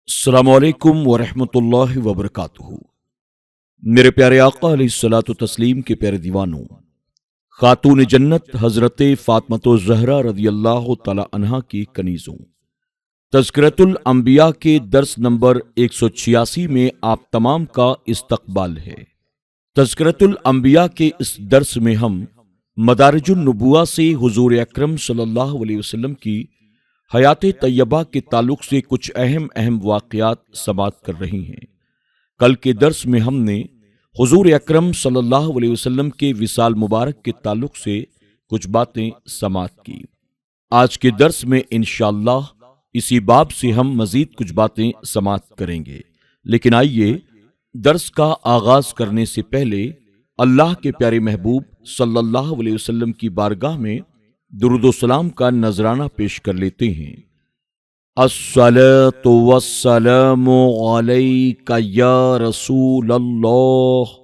السلام علیکم ورحمۃ اللہ وبرکاتہ۔ میرے پیارے آقا علیہ الصلوۃ والتسلیم کے پیارے دیوانوں، خاتون جنت حضرت فاطمۃ الزہرا رضی اللہ تعالی عنہا کی کنیزوں، تذکرۃ الانبیاء کے درس نمبر 186 میں آپ تمام کا استقبال ہے۔ تذکرۃ الانبیاء کے اس درس میں ہم مدارج النبوہ سے حضور اکرم صلی اللہ علیہ وسلم کی حیات طیبہ کے تعلق سے کچھ اہم واقعات سماعت کر رہی ہیں۔ کل کے درس میں ہم نے حضور اکرم صلی اللہ علیہ وسلم کے وصال مبارک کے تعلق سے کچھ باتیں سماعت کی۔ آج کے درس میں انشاءاللہ اسی باب سے ہم مزید کچھ باتیں سماعت کریں گے، لیکن آئیے درس کا آغاز کرنے سے پہلے اللہ کے پیارے محبوب صلی اللہ علیہ وسلم کی بارگاہ میں درود و سلام کا نذرانہ پیش کر لیتے ہیں۔ الصلاۃ والسلام علیک یا رسول اللہ،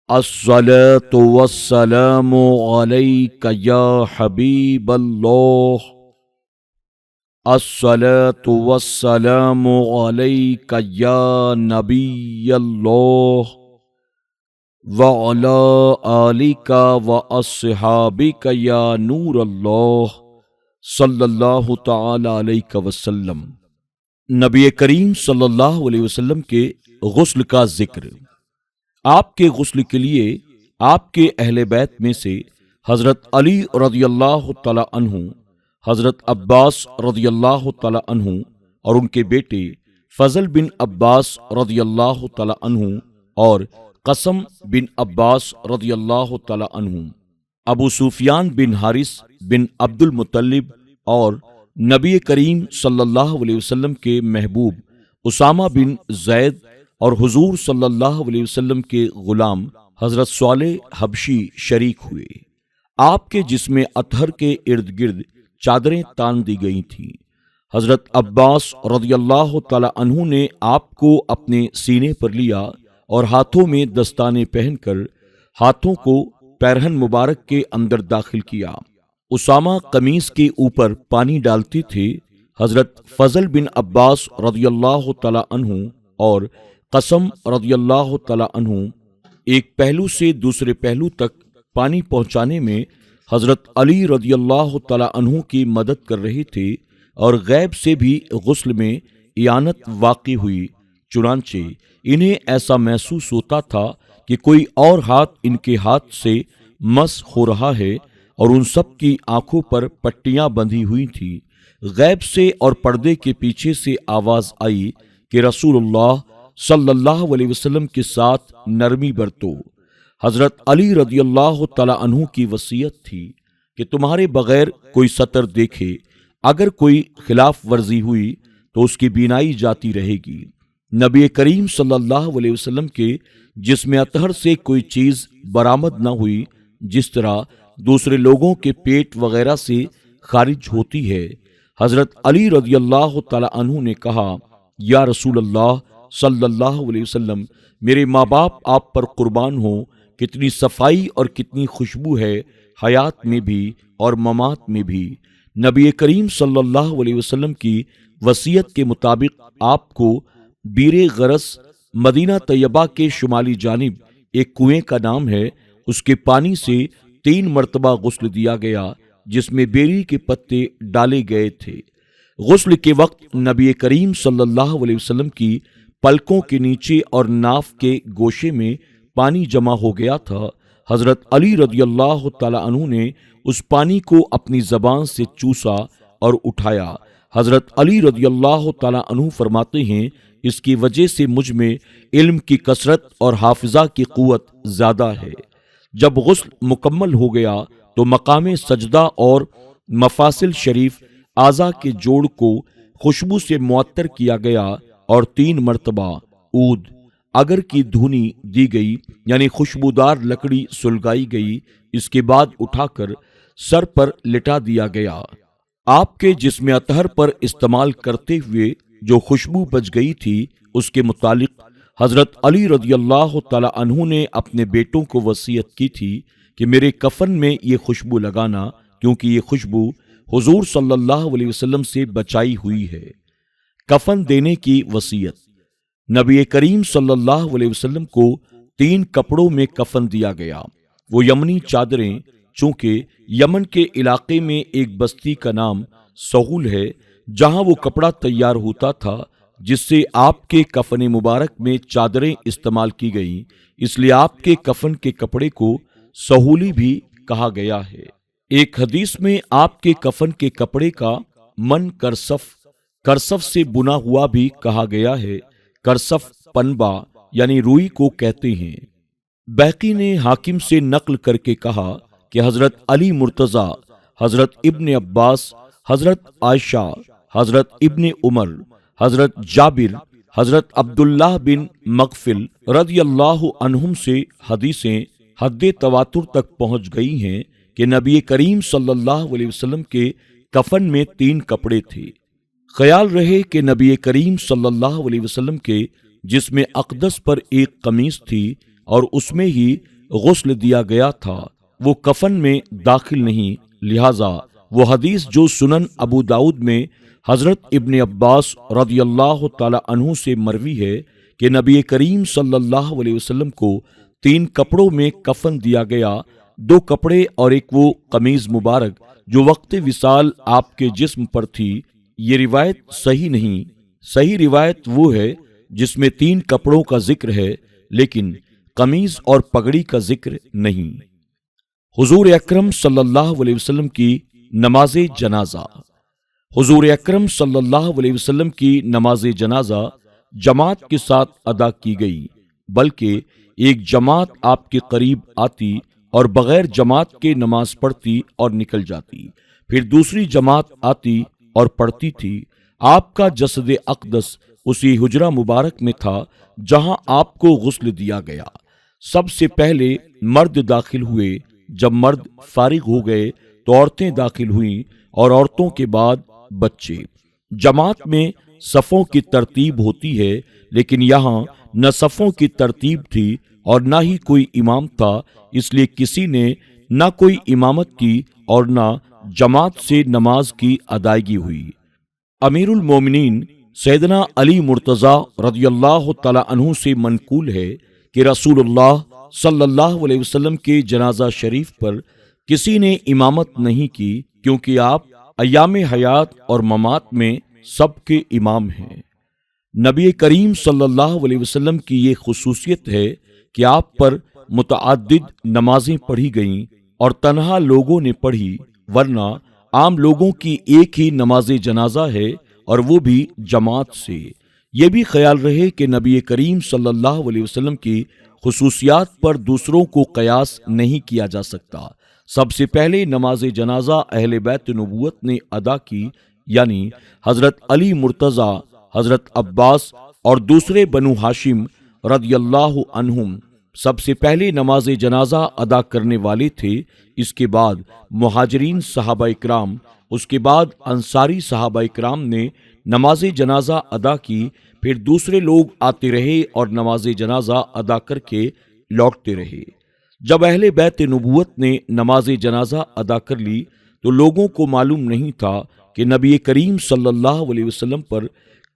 الصلاۃ والسلام علیک یا حبیب اللہ، الصلاۃ والسلام علیک یا نبی اللہ، وَعَلَىٰ آلِكَ وَأَصْحَابِكَ یا نور اللہ صلی اللہ تعالی علیہ وسلم۔ نبی کریم صلی اللہ علیہ وسلم کے غسل کا ذکر۔ آپ کے غسل کے لیے آپ کے اہل بیت میں سے حضرت علی رضی اللہ تعالی عنہ، حضرت عباس رضی اللہ تعالی عنہ اور ان کے بیٹے فضل بن عباس رضی اللہ تعالی عنہ اور قسم بن عباس رضی اللہ تعالی عنہ، ابو سفیان بن حارث بن عبد المطلب اور نبی کریم صلی اللہ علیہ وسلم کے محبوب اسامہ بن زید اور حضور صلی اللہ علیہ وسلم کے غلام حضرت صالح حبشی شریک ہوئے۔ آپ کے جسم اطہر کے ارد گرد چادریں تان دی گئی تھیں۔ حضرت عباس رضی اللہ تعالی عنہ نے آپ کو اپنے سینے پر لیا اور ہاتھوں میں دستانے پہن کر ہاتھوں کو پیرہن مبارک کے اندر داخل کیا۔ اسامہ قمیص کے اوپر پانی ڈالتے تھے۔ حضرت فضل بن عباس رضی اللہ تعالی عنہ اور قسم رضی اللہ تعالی عنہ ایک پہلو سے دوسرے پہلو تک پانی پہنچانے میں حضرت علی رضی اللہ تعالی عنہ کی مدد کر رہے تھے اور غیب سے بھی غسل میں اعانت واقع ہوئی، چنانچہ انہیں ایسا محسوس ہوتا تھا کہ کوئی اور ہاتھ ان کے ہاتھ سے مس ہو رہا ہے اور ان سب کی آنکھوں پر پٹیاں بندھی ہوئی تھی۔ غیب سے اور پردے کے پیچھے سے آواز آئی کہ رسول اللہ صلی اللہ علیہ وسلم کے ساتھ نرمی برتو۔ حضرت علی رضی اللہ تعالی عنہ کی وصیت تھی کہ تمہارے بغیر کوئی سطر دیکھے، اگر کوئی خلاف ورزی ہوئی تو اس کی بینائی جاتی رہے گی۔ نبی کریم صلی اللہ علیہ وسلم کے جسم اطہر سے کوئی چیز برآمد نہ ہوئی، جس طرح دوسرے لوگوں کے پیٹ وغیرہ سے خارج ہوتی ہے۔ حضرت علی رضی اللہ تعالی عنہ نے کہا، یا رسول اللہ صلی اللہ علیہ وسلم، میرے ماں باپ آپ پر قربان ہوں، کتنی صفائی اور کتنی خوشبو ہے حیات میں بھی اور ممات میں بھی۔ نبی کریم صلی اللہ علیہ وسلم کی وصیت کے مطابق آپ کو بیر غرس مدینہ طیبہ کے شمالی جانب ایک کنویں کا نام ہے، اس کے پانی سے 3 مرتبہ غسل دیا گیا، جس میں بیری کے پتے ڈالے گئے تھے۔ غسل کے وقت نبی کریم صلی اللہ علیہ وسلم کی پلکوں کے نیچے اور ناف کے گوشے میں پانی جمع ہو گیا تھا۔ حضرت علی رضی اللہ تعالی عنہ نے اس پانی کو اپنی زبان سے چوسا اور اٹھایا۔ حضرت علی رضی اللہ تعالی عنہ فرماتے ہیں، اس کی وجہ سے مجھ میں علم کی کثرت اور حافظہ کی قوت زیادہ ہے۔ جب غسل مکمل ہو گیا تو مقام سجدہ اور مفاصل شریف اعضاء کے جوڑ کو خوشبو سے معطر کیا گیا اور 3 مرتبہ عود اگر کی دھونی دی گئی، یعنی خوشبودار لکڑی سلگائی گئی۔ اس کے بعد اٹھا کر سر پر لٹا دیا گیا۔ آپ کے جسم اطہر پر استعمال کرتے ہوئے جو خوشبو بچ گئی تھی، اس کے متعلق حضرت علی رضی اللہ تعالی عنہ نے اپنے بیٹوں کو وصیت کی تھی کہ میرے کفن میں یہ خوشبو لگانا، کیونکہ یہ خوشبو حضور صلی اللہ علیہ وسلم سے بچائی ہوئی ہے۔ کفن دینے کی وصیت۔ نبی کریم صلی اللہ علیہ وسلم کو 3 کپڑوں میں کفن دیا گیا۔ وہ یمنی چادریں، چونکہ یمن کے علاقے میں ایک بستی کا نام سہول ہے جہاں وہ کپڑا تیار ہوتا تھا جس سے آپ کے کفن مبارک میں چادریں استعمال کی گئیں، اس لیے آپ کے کفن کے کپڑے کو سہولی بھی کہا گیا ہے۔ ایک حدیث میں آپ کے کفن کے کپڑے کا من کرسف سے بنا ہوا بھی کہا گیا ہے۔ کرسف پنبہ یعنی روئی کو کہتے ہیں۔ بیہقی نے حاکم سے نقل کر کے کہا کہ حضرت علی مرتضیٰ، حضرت ابن عباس، حضرت عائشہ، حضرت ابن عمر، حضرت جابر، حضرت عبداللہ بن مغفل رضی اللہ عنہم سے حدیثیں حد تواتر تک پہنچ گئی ہیں کہ نبی کریم صلی اللہ علیہ وسلم کے کفن میں 3 کپڑے تھے۔ خیال رہے کہ نبی کریم صلی اللہ علیہ وسلم کے جسم اقدس پر ایک قمیص تھی اور اس میں ہی غسل دیا گیا تھا، وہ کفن میں داخل نہیں، لہذا وہ حدیث جو سنن ابو داؤد میں حضرت ابن عباس رضی اللہ تعالی عنہ سے مروی ہے کہ نبی کریم صلی اللہ علیہ وسلم کو 3 کپڑوں میں کفن دیا گیا، 2 کپڑے اور ایک وہ قمیض مبارک جو وقت وصال آپ کے جسم پر تھی، یہ روایت صحیح نہیں۔ صحیح روایت وہ ہے جس میں 3 کپڑوں کا ذکر ہے لیکن قمیض اور پگڑی کا ذکر نہیں۔ حضور اکرم صلی اللہ علیہ وسلم کی نماز جنازہ۔ حضور اکرم صلی اللہ علیہ وسلم کی نماز جنازہ جماعت کے ساتھ ادا کی گئی، بلکہ ایک جماعت آپ کے قریب آتی اور بغیر جماعت کے نماز پڑھتی اور نکل جاتی، پھر دوسری جماعت آتی اور پڑھتی تھی۔ آپ کا جسد اقدس اسی حجرہ مبارک میں تھا جہاں آپ کو غسل دیا گیا۔ سب سے پہلے مرد داخل ہوئے، جب مرد فارغ ہو گئے تو عورتیں داخل ہوئیں اور عورتوں کے بعد بچے۔ جماعت میں صفوں کی ترتیب ہوتی ہے لیکن یہاں نہ صفوں کی ترتیب تھی اور نہ ہی کوئی امام تھا، اس لیے کسی نے نہ کوئی امامت کی اور نہ جماعت سے نماز کی ادائیگی ہوئی۔ امیر المومنین سیدنا علی مرتضیٰ رضی اللہ تعالی عنہ سے منقول ہے کہ رسول اللہ صلی اللہ علیہ وسلم کے جنازہ شریف پر کسی نے امامت نہیں کی کیونکہ آپ ایام حیات اور ممات میں سب کے امام ہیں۔ نبی کریم صلی اللہ علیہ وسلم کی یہ خصوصیت ہے کہ آپ پر متعدد نمازیں پڑھی گئیں اور تنہا لوگوں نے پڑھی، ورنہ عام لوگوں کی ایک ہی نماز جنازہ ہے اور وہ بھی جماعت سے۔ یہ بھی خیال رہے کہ نبی کریم صلی اللہ علیہ وسلم کی خصوصیات پر دوسروں کو قیاس نہیں کیا جا سکتا۔ سب سے پہلے نماز جنازہ اہل بیت نبوت نے ادا کی، یعنی حضرت علی مرتضیٰ، حضرت عباس اور دوسرے بنو ہاشم رضی اللہ عنہم سب سے پہلے نماز جنازہ ادا کرنے والے تھے۔ اس کے بعد مہاجرین صحابہ اکرام، اس کے بعد انصاری صحابہ اکرام نے نماز جنازہ ادا کی، پھر دوسرے لوگ آتے رہے اور نماز جنازہ ادا کر کے لوٹتے رہے۔ جب اہل بیت نبوت نے نماز جنازہ ادا کر لی تو لوگوں کو معلوم نہیں تھا کہ نبی کریم صلی اللہ علیہ وسلم پر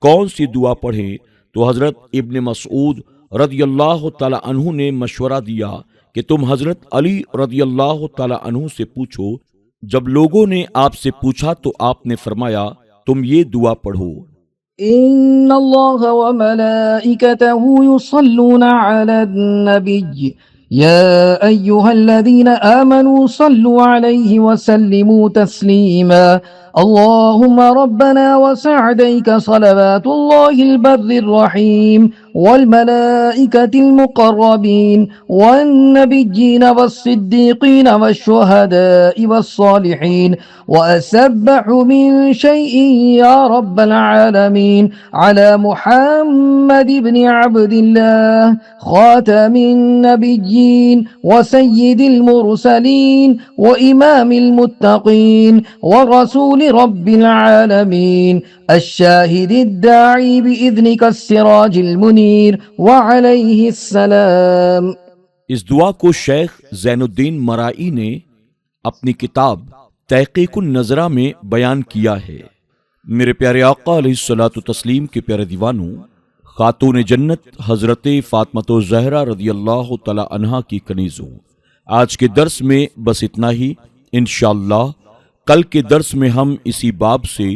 کون سی دعا پڑھیں، تو حضرت ابن مسعود رضی اللہ تعالی عنہ نے مشورہ دیا کہ تم حضرت علی رضی اللہ تعالی عنہ سے پوچھو۔ جب لوگوں نے آپ سے پوچھا تو آپ نے فرمایا تم یہ دعا پڑھو: ان اللہ وملائکتہ یصلون علی النبی یا ایہا الذین آمنوا صلوا علیہ وسلموا تسلیما اللہم ربنا وسعدیک صلوات اللہ البر الرحیم والملائکة المقربین والنبیین والصدیقین والشہداء والصالحین وأسبح من شيء يا رب العالمين على محمد بن عبد الله خاتم النبيين وسيد المرسلين وإمام المتقين ورسول رب العالمين الشاهد الداعي بإذنك السراج المنير وعليه السلام۔ اس دعا کو شیخ زین الدین مرائی نے اپنی کتاب تحقیق النظرہ میں بیان کیا ہے۔ میرے پیارے آقا علیہ الصلوۃ والتسلیم کے پیارے دیوانوں، خاتون جنت حضرت فاطمہ الزہرا رضی اللہ تعالی عنہا کی کنیزوں، آج کے درس میں بس اتنا ہی۔ انشاءاللہ کل کے درس میں ہم اسی باب سے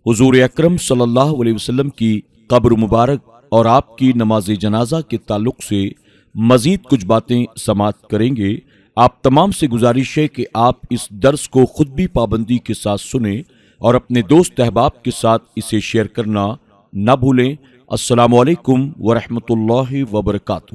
حضور اکرم صلی اللہ علیہ وسلم کی قبر مبارک اور آپ کی نماز جنازہ کے تعلق سے مزید کچھ باتیں سماعت کریں گے۔ آپ تمام سے گزارش ہے کہ آپ اس درس کو خود بھی پابندی کے ساتھ سنیں اور اپنے دوست احباب کے ساتھ اسے شیئر کرنا نہ بھولیں۔ السلام علیکم ورحمۃ اللہ وبرکاتہ۔